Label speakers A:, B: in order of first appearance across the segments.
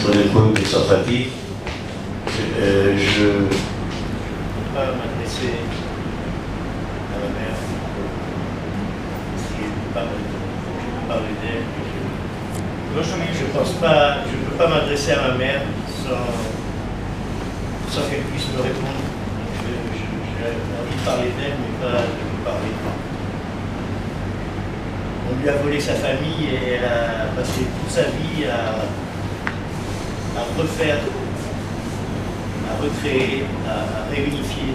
A: Shkonekoum et Sarfati. Je ne peux pas m'adresser à ma mère, si elle ne peut pas me parler d'elle. Je ne peux pas m'adresser à ma mère sans qu'elle puisse me répondre. J'ai envie de parler d'elle, mais pas de lui parler. On lui a volé sa famille et elle a passé toute sa vie à refaire, à recréer, à réunifier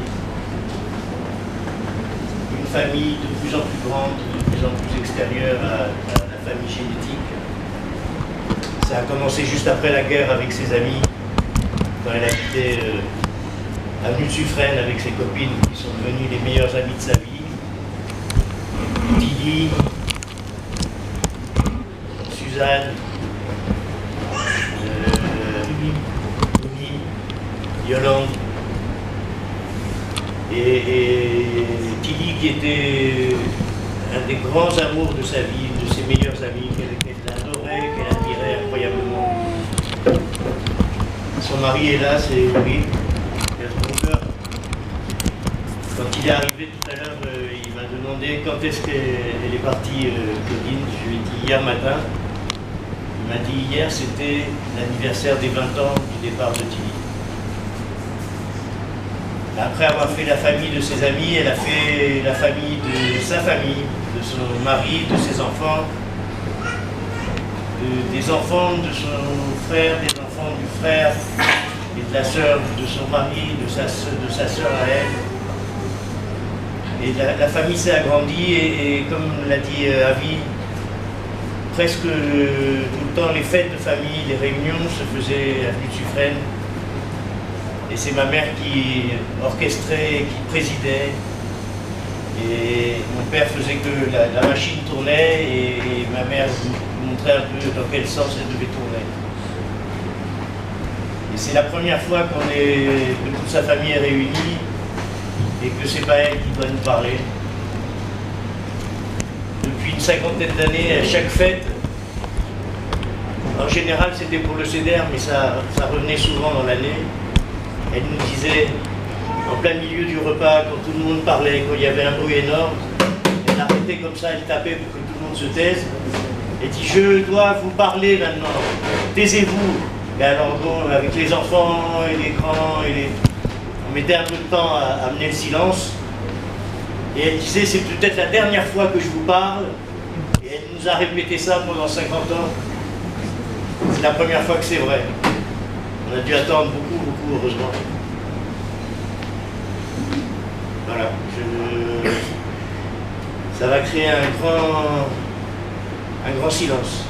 A: une famille de plus en plus grande, de plus en plus extérieure à la famille génétique. Ça a commencé juste après la guerre avec ses amis, quand elle habitait avenue de Suffren avec ses copines qui sont devenues les meilleures amies de sa vie. Didi, Suzanne, Mimi, Yolande et Tilly qui était un des grands amours de sa vie, une de ses meilleures amies, qu'elle adorait, qu'elle admirait incroyablement. Son mari est là, c'est Louis. Quand il est arrivé tout à l'heure, il m'a demandé quand est-ce qu'elle est partie, Claudine. Je lui ai dit hier matin. Il m'a dit hier, c'était l'anniversaire des 20 ans du départ de Tilly. Après avoir fait la famille de ses amis, elle a fait la famille de sa famille, de son mari, de ses enfants, des enfants de son frère, des enfants du frère et de la sœur de son mari, de sa sœur à elle. Et la famille s'est agrandie et comme l'a dit Avi, presque tout le temps les fêtes de famille, les réunions se faisaient avenue de Suffren. Et c'est ma mère qui orchestrait, qui présidait. Et mon père faisait que la machine tournait et ma mère montrait un peu dans quel sens elle devait tourner. Et c'est la première fois que toute sa famille est réunie et que c'est pas elle qui doit nous parler. Depuis une cinquantaine d'années, à chaque fête, en général c'était pour le CEDER, mais ça revenait souvent dans l'année. Elle nous disait, en plein milieu du repas, quand tout le monde parlait, quand il y avait un bruit énorme, elle arrêtait comme ça, elle tapait pour que tout le monde se taise. Elle dit, je dois vous parler maintenant, taisez-vous. Et alors bon, avec les enfants et l'écran, on mettait un peu de temps à amener le silence. Et elle disait, c'est peut-être la dernière fois que je vous parle. Et elle nous a répété ça pendant 50 ans. C'est la première fois que c'est vrai. On a dû attendre beaucoup, heureusement. Voilà. Ça va créer un grand silence.